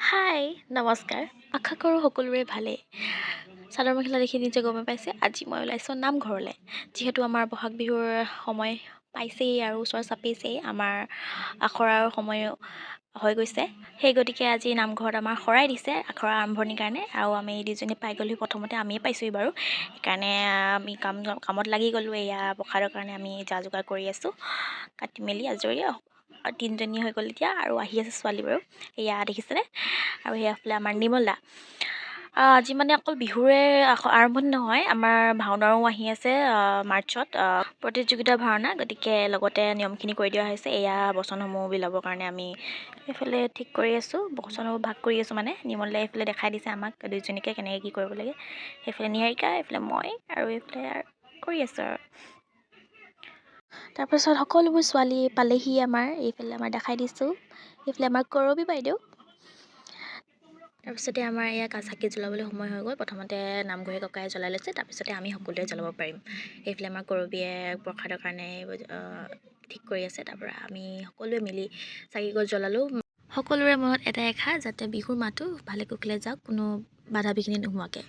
হাই নমস্কাৰ আশা কৰোঁ সকলোৰে ভালেই চাদৰ মেখেলা দেখি নিজে গমে পাইছে আজি মই ওলাইছোঁ নামঘৰলৈ যিহেতু আমাৰ বহাগ বিহুৰ সময় পাইছেই আৰু ওচৰ চাপিছেই আমাৰ আখৰাৰ সময় হৈ গৈছে সেই গতিকে আজি নামঘৰত আমাৰ শৰাই দিছে আখৰা আৰম্ভণিৰ কাৰণে আৰু আমি দুজনী পাই গ'লো প্ৰথমতে আমিয়ে পাইছোঁহি বাৰু সেইকাৰণে আমি কামত লাগি গ'লোঁ এয়া প্ৰসাদৰ কাৰণে আমি যা যোগাৰ কৰি আছোঁ কাটি মেলি আজৰি তিনিজনী হৈ গ'ল এতিয়া আৰু আহি আছে ছোৱালী বাৰু এয়া দেখিছেনে আৰু সেয়াফালে আমাৰ নিৰ্মল দা আজি মানে অকল বিহুৰে আৰম্ভণি নহয় আমাৰ ভাওনাৰো আহি আছে মাৰ্চত প্ৰতিযোগিতা ভাওনা গতিকে লগতে নিয়মখিনি কৰি দিয়া হৈছে এয়া বচনসমূহ বিলাবৰ কাৰণে আমি এইফালে ঠিক কৰি আছোঁ বচনসমূহ ভাগ কৰি আছোঁ মানে নিৰ্মল দাই এইফালে দেখাই দিছে আমাক দুইজনীকে কেনেকৈ কি কৰিব লাগে সেইফালে নিহাৰিকা এইফালে মই আৰু এইফালে কৰি আছোঁ আৰু তাৰপাছত সকলোবোৰ ছোৱালী পালেহি এইফালে আমাৰ দেখাই দিছোঁ এইফালে আমাৰ কৰবী বাইদেউ তাৰপিছতে আমাৰ এয়া চাকি জ্বলাবলৈ সময় হৈ গ'ল প্ৰথমতে নামঘৰী ককাই জ্বলাই লৈছে তাৰপিছতে আমি সকলোৱে জ্বলাব পাৰিম এইফালে আমাৰ কৰবীয়ে প্ৰসাদৰ কাৰণে ঠিক কৰি আছে তাৰপৰা আমি সকলোৱে মিলি চাকিগছ জ্বলালোঁ সকলোৰে মনত এটাই আশা যাতে বিহুৰ মাহটো ভালে কুশলে যাওক কোনো বাধা বিঘিনি নোহোৱাকৈ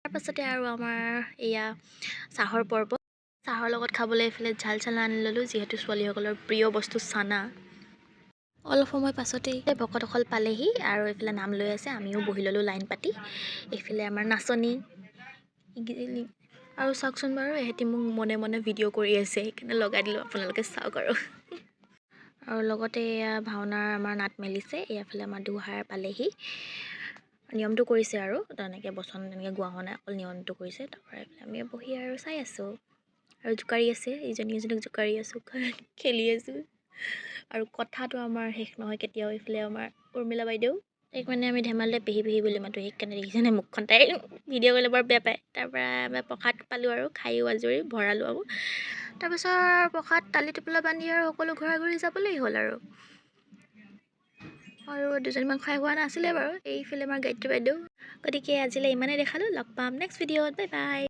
তাৰপাছতে আৰু আমাৰ এয়া চাহৰ পৰ্ব চাহৰ লগত খাবলৈ এইফালে ঝাল চানা আনি ল'লোঁ যিহেতু ছোৱালীসকলৰ প্ৰিয় বস্তু চানা অলপ সময় পাছতেই ভকতসকল পালেহি আৰু এইফালে নাম লৈ আছে আমিও বহি ল'লোঁ লাইন পাতি এইফালে আমাৰ নাচনী আৰু চাওকচোন বাৰু এহেঁতি মোক মনে মনে ভিডিঅ' কৰি আছে সেইকাৰণে লগাই দিলোঁ আপোনালোকে চাওক আৰু লগতে এয়া ভাওনাৰ আমাৰ নাট মেলিছে এইফালে আমাৰ দুহাৰ পালেহি নিয়মটো কৰিছে আৰু তেনেকৈ বচন তেনেকৈ গোৱা হোৱা নাই অকল নিয়মটো কৰিছে তাৰপৰা এইফালে আমি বহি আৰু চাই আছোঁ আৰু জোকাৰি আছে ইজনী ইজনীক জোকাৰি আছোঁ খেলি আছোঁ আৰু কথাটো আমাৰ শেষ নহয় কেতিয়াও এইফালে আমাৰ উৰ্মিলা বাইদেউ তাইক মানে আমি ধেমালিতে পেহী বুলি মাতোঁ সেইকাৰণে দেখিছেনে মুখখন তাই ভিডিঅ' কৰিলে বৰ বেয়া পায় তাৰপৰা আমি প্ৰসাদ পালোঁ আৰু খায়ো আজৰি ভৰালোঁ আৰু তাৰপিছত প্ৰসাদ তালি টোপোলা বান্ধি আৰু সকলো ঘৰা ঘৰি যাবলেই হ'ল আৰু দুজনীমান খাই হোৱা নাছিলে বাৰু এইফালে আমাৰ গায়ত্ৰী বাইদেউ গতিকে আজিলৈ ইমানেই দেখালোঁ লগ পাম নেক্সট ভিডিঅ'ত বাই বাই